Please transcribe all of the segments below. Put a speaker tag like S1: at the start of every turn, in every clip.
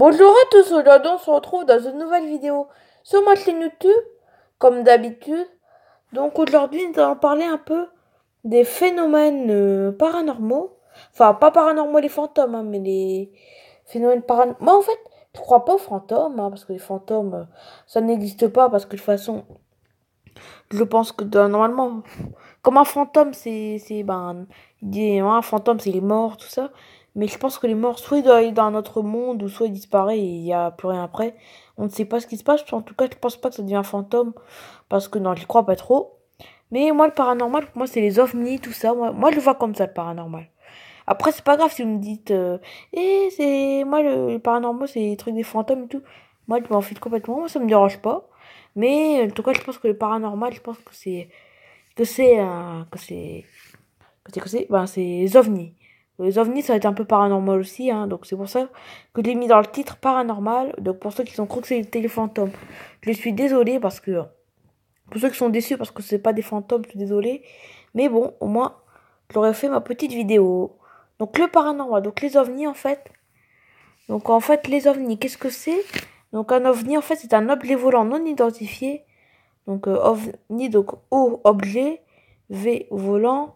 S1: Bonjour à tous, aujourd'hui on se retrouve dans une nouvelle vidéo sur ma chaîne YouTube, comme d'habitude. Donc aujourd'hui nous allons parler un peu des phénomènes paranormaux. Enfin, pas paranormaux les fantômes, hein, mais les phénomènes paranormaux. Moi en fait, je crois pas aux fantômes, hein, parce que les fantômes, ça n'existe pas, parce que de toute façon, je pense que normalement, comme un fantôme, un fantôme, c'est les morts, tout ça. Mais je pense que les morts, soit ils doivent aller dans un autre monde, ou soit ils disparaissent et il n'y a plus rien après. On ne sait pas ce qui se passe. En tout cas, je pense pas que ça devient un fantôme. Parce que non, je crois pas trop. Mais moi, le paranormal, pour moi, c'est les ovnis, tout ça. Moi, je le vois comme ça, le paranormal. Après, c'est pas grave si vous me dites, c'est, moi, le paranormal, c'est les trucs des fantômes et tout. Moi, je m'en fiche complètement. Moi, ça me dérange pas. Mais, en tout cas, je pense que le paranormal, je pense que c'est les ovnis. Les ovnis, ça va être un peu paranormal aussi, hein, donc c'est pour ça que je l'ai mis dans le titre paranormal. Donc pour ceux qui ont cru que c'était les fantômes, je suis désolée parce que pour ceux qui sont déçus parce que c'est pas des fantômes, je suis désolée. Mais bon, au moins, j'aurais fait ma petite vidéo. Donc le paranormal, donc les ovnis en fait. Donc en fait, les ovnis, qu'est-ce que c'est? Donc un ovni en fait, c'est un objet volant non identifié. Donc ovni, donc O objet, V volant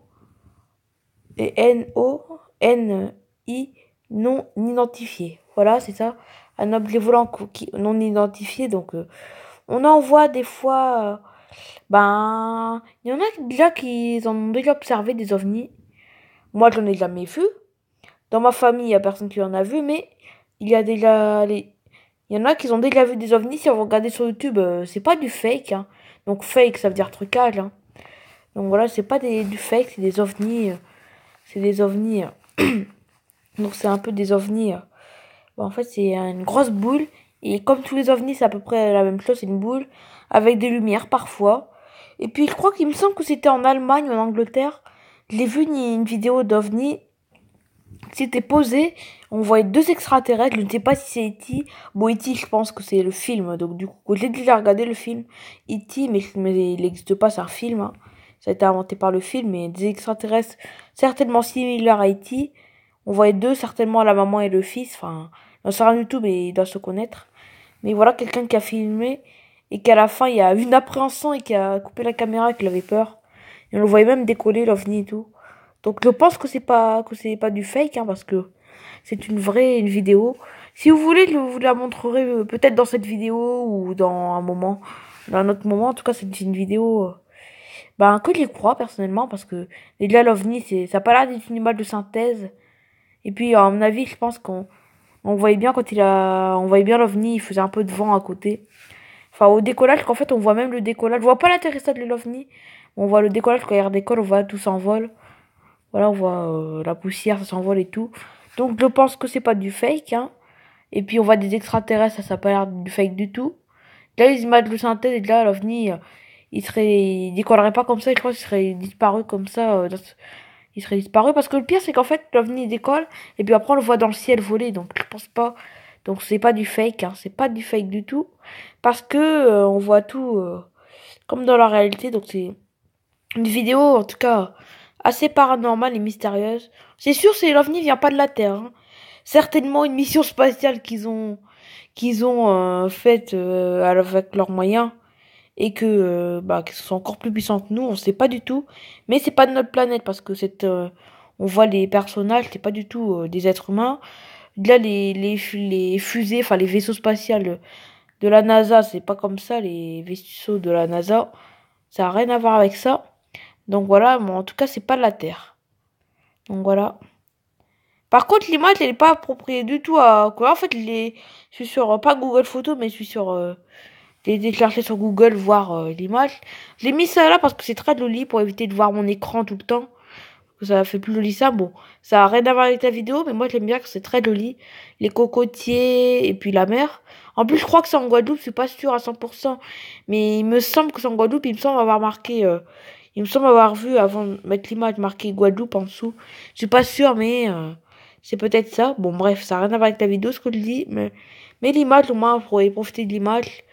S1: et N-O-N-I non identifié. Voilà, c'est ça. Un objet volant non identifié. Donc, on en voit des fois. Il y en a déjà qui en ont déjà observé des ovnis. Moi, j'en ai jamais vu. Dans ma famille, il y a personne qui en a vu, mais il y a déjà il y en a qui ont déjà vu des ovnis. Si vous regardez sur YouTube, c'est pas du fake, hein. Donc, fake, ça veut dire trucage, hein. Donc voilà, c'est pas du fake, c'est des ovnis. C'est des ovnis. Donc c'est un peu des ovnis. En fait, c'est une grosse boule. Et comme tous les ovnis, c'est à peu près la même chose. C'est une boule avec des lumières parfois. Et puis je crois qu'il me semble que c'était en Allemagne ou en Angleterre. Je l'ai vu une vidéo d'ovni qui s'était posé. On voyait deux extraterrestres. Je ne sais pas si c'est E.T. Bon, E.T. je pense que c'est le film. Donc du coup, j'ai déjà regardé le film E.T. Mais il n'existe pas, c'est un film, hein. Ça a été inventé par le film. Mais des extraterrestres certainement similaires à E.T. On voyait deux, certainement la maman et le fils. Enfin, sur YouTube et il doit se connaître. Mais voilà, quelqu'un qui a filmé et qu'à la fin, il y a une appréhension et qui a coupé la caméra et qu'il avait peur. Et on le voyait même décoller, l'OVNI et tout. Donc je pense que c'est pas du fake, hein, parce que c'est une vidéo. Si vous voulez, je vous la montrerai peut-être dans cette vidéo ou dans un autre moment. En tout cas, c'est une vidéo, que j'y crois personnellement parce que déjà l'OVNI, ça a pas l'air d'être une image de synthèse. Et puis, à mon avis, je pense on voyait bien on voyait bien l'OVNI, il faisait un peu de vent à côté. Enfin, au décollage, qu'en fait, on voit même le décollage. Je vois pas l'atterrissage de l'OVNI. On voit le décollage quand il redécolle, on voit tout s'envole. Voilà, on voit la poussière, ça s'envole et tout. Donc, je pense que c'est pas du fake, hein. Et puis, on voit des extraterrestres, ça a pas l'air du fake du tout. Là, les images de synthèse, et là, l'OVNI, il décollerait pas comme ça, je crois qu'il serait disparu comme ça, il serait disparu parce que le pire c'est qu'en fait l'OVNI décolle et puis après on le voit dans le ciel voler, donc je pense pas, donc c'est pas du fake, hein, c'est pas du fake du tout parce que on voit tout comme dans la réalité. Donc c'est une vidéo en tout cas assez paranormale et mystérieuse. C'est sûr, c'est l'OVNI vient pas de la Terre, hein. Certainement une mission spatiale qu'ils ont faite avec leurs moyens et qu'ils sont encore plus puissants que nous, on sait pas du tout. Mais c'est pas de notre planète parce que on voit les personnages, c'est pas du tout des êtres humains. Là, les fusées, enfin les vaisseaux spatials de la NASA, c'est pas comme ça, les vaisseaux de la NASA, ça a rien à voir avec ça. Donc voilà, mais en tout cas, c'est pas de la Terre. Donc voilà. Par contre, l'image, elle est pas appropriée du tout à quoi. En fait, je suis sur pas Google Photos, mais je suis sur j'ai cherché sur Google voir l'image. J'ai mis ça là parce que c'est très joli pour éviter de voir mon écran tout le temps. Ça fait plus joli ça. Bon, ça a rien à voir avec la vidéo, mais moi j'aime bien que c'est très joli. Les cocotiers et puis la mer. En plus, je crois que c'est en Guadeloupe, je suis pas sûre à 100%. Mais il me semble que c'est en Guadeloupe, il me semble avoir marqué... il me semble avoir vu avant de mettre l'image marqué Guadeloupe en dessous. Je suis pas sûre, mais c'est peut-être ça. Bon, bref, ça a rien à voir avec la vidéo ce que je dis. Mais l'image, au moins, vous pourrez profiter de l'image.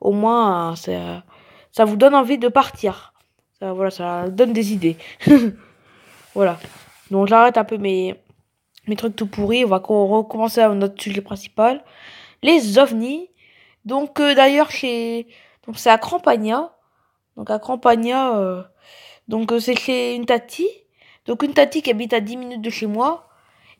S1: Au moins, ça vous donne envie de partir. Voilà, ça donne des idées. Voilà. Donc j'arrête un peu mes trucs tout pourris. On va recommencer à notre sujet principal. Les ovnis. Donc d'ailleurs donc c'est à Crampagna. Donc à Crampagna, c'est chez une tati. Donc une tati qui habite à 10 minutes de chez moi.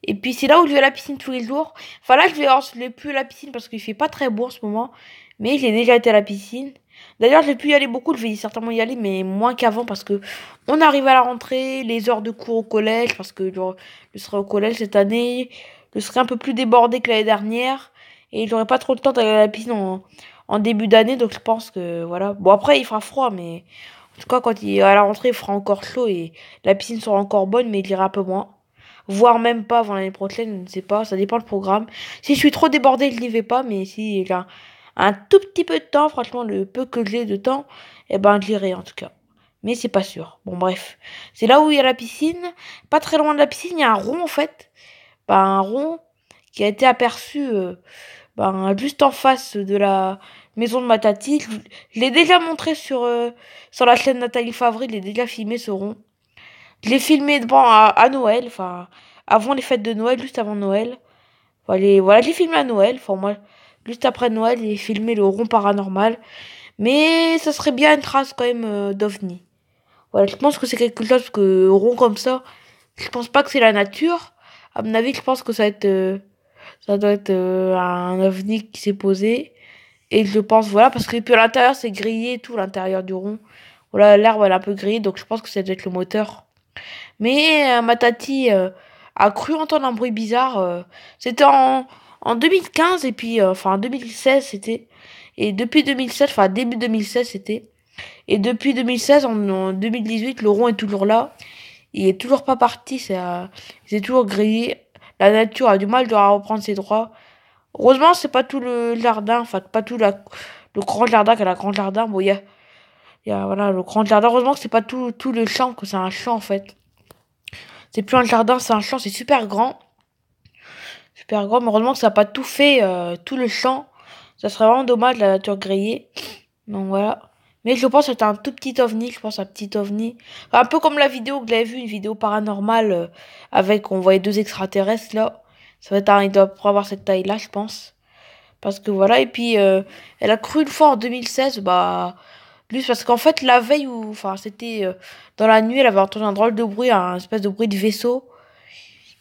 S1: Et puis c'est là où je vais à la piscine tous les jours. Enfin là je vais plus à la piscine parce qu'il fait pas très beau en ce moment. Mais j'ai déjà été à la piscine. D'ailleurs j'ai pu y aller beaucoup, je vais certainement y aller, mais moins qu'avant parce que on arrive à la rentrée, les heures de cours au collège, parce que genre, je serai au collège cette année, je serai un peu plus débordée que l'année dernière. Et j'aurai pas trop le temps d'aller à la piscine en début d'année, donc je pense que voilà. Bon après il fera froid, mais en tout cas quand à la rentrée il fera encore chaud et la piscine sera encore bonne, mais il ira un peu moins. Voire même pas avant l'année prochaine, je ne sais pas, ça dépend du programme. Si je suis trop débordée, je n'y vais pas, mais si j'ai un tout petit peu de temps, franchement, le peu que j'ai de temps, eh ben, j'irai en tout cas. Mais c'est pas sûr. Bon, bref. C'est là où il y a la piscine. Pas très loin de la piscine, il y a un rond, en fait. Ben, un rond qui a été aperçu, juste en face de la maison de ma tati. Je l'ai déjà montré sur la chaîne Nathalie Favry, je l'ai déjà filmé ce rond. Je l'ai filmé à Noël, enfin, avant les fêtes de Noël, juste avant Noël. Voilà, j'ai filmé à Noël, enfin, moi, juste après Noël, j'ai filmé le rond paranormal. Mais ça serait bien une trace quand même d'OVNI. Voilà, je pense que c'est quelque chose que rond comme ça, je pense pas que c'est la nature. À mon avis, je pense que ça doit être un OVNI qui s'est posé. Et je pense, voilà, parce que puis à l'intérieur, c'est grillé et tout, l'intérieur du rond. Voilà, l'herbe, elle est un peu grillée, donc je pense que ça doit être le moteur. Mais ma tati a cru entendre un bruit bizarre. C'était en 2015 et puis enfin en 2016 c'était. Et depuis 2016, enfin début 2016 c'était. Et depuis 2016, en 2018, le rond est toujours là. Il est toujours pas parti, c'est toujours grillé. La nature a du mal à reprendre ses droits. Heureusement, c'est pas tout le jardin, enfin pas tout le grand jardin qu'elle a grand jardin. Bon, il y a voilà le grand jardin. Heureusement que c'est pas tout le champ, que c'est un champ en fait. C'est plus un jardin, c'est un champ, c'est super grand. Super grand, mais heureusement que ça n'a pas tout fait, tout le champ. Ça serait vraiment dommage, la nature grillée. Donc voilà. Mais je pense que c'était un tout petit ovni, je pense un petit ovni. Enfin, un peu comme la vidéo que j'avais vue, une vidéo paranormale, avec, on voyait deux extraterrestres, là. Ça va être il doit avoir cette taille-là, je pense. Parce que voilà, et puis, elle a cru une fois en 2016, juste parce qu'en fait, la veille, enfin, c'était dans la nuit, elle avait entendu un drôle de bruit, un espèce de bruit de vaisseau.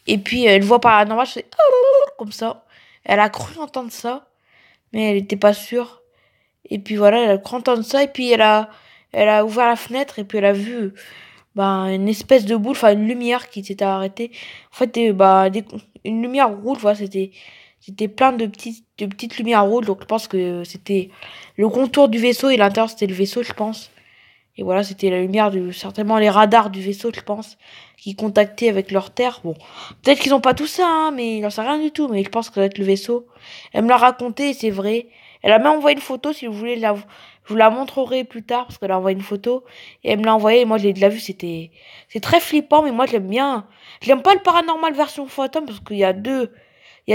S1: Et puis, elle voit paranormal, je fais comme ça. Elle a cru entendre ça, mais elle n'était pas sûre. Et puis voilà, elle a cru entendre ça, et puis elle a ouvert la fenêtre, et puis elle a vu une espèce de boule, enfin une lumière qui s'était arrêtée. En fait, une lumière rouge, voilà, c'était plein de petites lumières rouges, donc je pense que c'était le contour du vaisseau, et l'intérieur c'était le vaisseau, je pense. Et voilà, c'était la lumière certainement les radars du vaisseau, je pense, qui contactaient avec leur terre. Bon, peut-être qu'ils ont pas tout ça, hein, mais il n'en sait rien du tout, mais je pense que ça doit être le vaisseau. Elle me l'a raconté, et c'est vrai. Elle a même envoyé une photo, si vous voulez, je vous la montrerai plus tard, parce qu'elle a envoyé une photo, et elle me l'a envoyée, et moi je l'ai déjà vu, c'est très flippant, mais moi j'aime bien. J'aime pas le paranormal version fantôme, parce il y a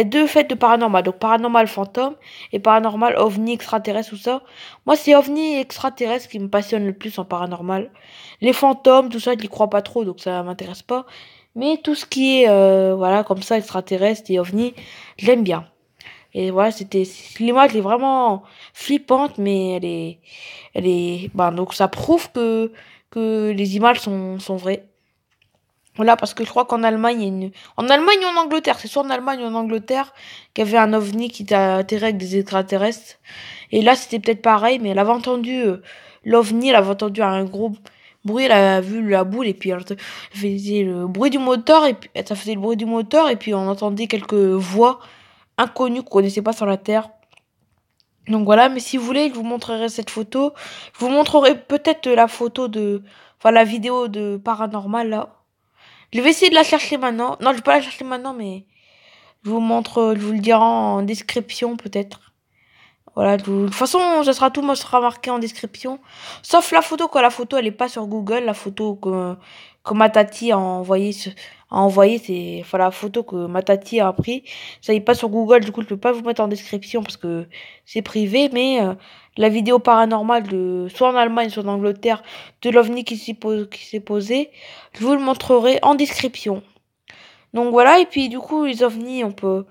S1: deux faits de paranormal. Donc paranormal fantôme et paranormal ovni extraterrestre, tout ça. Moi, c'est ovni extraterrestre qui me passionne le plus en paranormal. Les fantômes, tout ça, je n'y crois pas trop, donc ça m'intéresse pas. Mais tout ce qui est, voilà, comme ça, extraterrestre et ovni, j'aime bien. Et voilà, l'image est vraiment flippante, mais donc ça prouve que les images sont vraies. Voilà, parce que je crois qu'en Allemagne, en Allemagne ou en Angleterre, c'est soit en Allemagne ou en Angleterre qu'il y avait un ovni qui t'a atterri avec des extraterrestres. Et là, c'était peut-être pareil, mais elle avait entendu l'ovni, elle avait entendu un gros bruit, elle a vu la boule, et puis elle faisait le bruit du moteur, et puis ça faisait le bruit du moteur, et puis on entendait quelques voix inconnues qu'on connaissait pas sur la Terre. Donc voilà, mais si vous voulez, je vous montrerai cette photo. Je vous montrerai peut-être la vidéo de paranormal, là. Je vais essayer de la chercher maintenant. Non, je vais pas la chercher maintenant, mais je vous le dirai en description peut-être. Voilà, de toute façon, ça sera tout, moi, sera marqué en description. Sauf la photo, quand la photo, elle est pas sur Google. La photo que ma tati a envoyé, enfin, la photo que ma tati a pris. Ça n'est pas sur Google, du coup, je peux pas vous mettre en description parce que c'est privé, mais, la vidéo paranormale soit en Allemagne, soit en Angleterre, de l'OVNI qui s'est posé, je vous le montrerai en description. Donc voilà, et puis du coup, les ovnis, il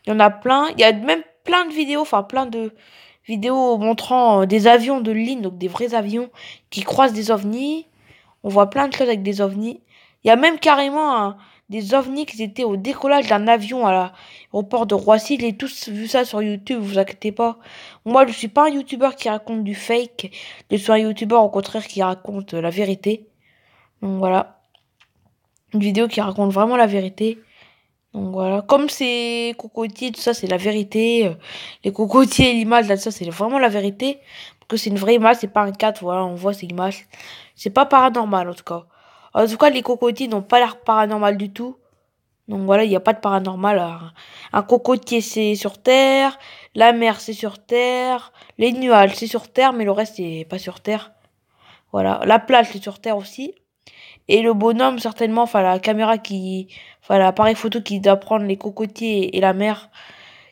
S1: y en a plein. Il y a même plein de vidéos, enfin plein de vidéos montrant des avions de ligne, donc des vrais avions qui croisent des ovnis. On voit plein de choses avec des ovnis. Il y a même carrément des ovnis qui étaient au décollage d'un avion à l'aéroport de Roissy. J'ai tous vu ça sur YouTube, vous inquiétez pas. Moi, je suis pas un YouTuber qui raconte du fake. Je suis un YouTuber au contraire qui raconte la vérité. Donc voilà. Une vidéo qui raconte vraiment la vérité. Donc voilà. Comme c'est cocotiers, tout ça, c'est la vérité. Les cocotiers, l'image, là, ça, c'est vraiment la vérité. Parce que c'est une vraie image, c'est pas un cadre, voilà, on voit ces images. C'est pas paranormal, en tout cas. En tout cas, les cocotiers n'ont pas l'air paranormal du tout. Donc voilà, il n'y a pas de paranormal. Un cocotier, c'est sur Terre. La mer, c'est sur Terre. Les nuages, c'est sur Terre, mais le reste, c'est pas sur Terre. Voilà. La plage, c'est sur Terre aussi. Et le bonhomme, certainement, enfin enfin l'appareil photo qui doit prendre les cocotiers et la mer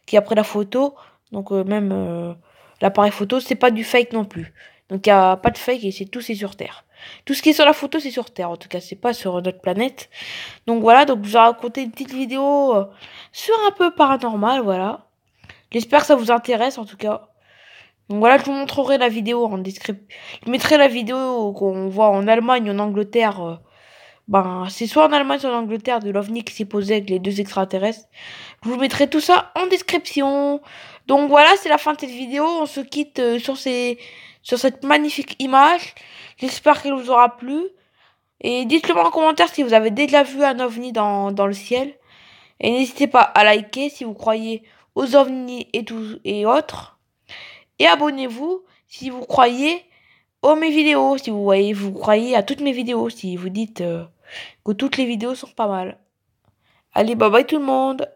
S1: qui a pris la photo. Donc même l'appareil photo, c'est pas du fake non plus. Donc il y a pas de fake et c'est sur Terre. Tout ce qui est sur la photo, c'est sur Terre. En tout cas, c'est pas sur notre planète. Donc voilà, donc je vous ai raconté une petite vidéo sur un peu paranormal, voilà. J'espère que ça vous intéresse en tout cas. Donc voilà, je vous montrerai la vidéo en description. Je mettrai la vidéo qu'on voit en Allemagne, en Angleterre. Ben, c'est soit en Allemagne, soit en Angleterre, de l'OVNI qui s'est posé avec les deux extraterrestres. Je vous mettrai tout ça en description. Donc voilà, c'est la fin de cette vidéo. On se quitte sur cette magnifique image. J'espère qu'elle vous aura plu. Et dites-le moi en commentaire si vous avez déjà vu un OVNI dans le ciel. Et n'hésitez pas à liker si vous croyez aux OVNIs et tout, et autres. Et abonnez-vous si vous croyez aux mes vidéos. Si vous croyez à toutes mes vidéos. Si vous dites que toutes les vidéos sont pas mal. Allez, bye bye tout le monde.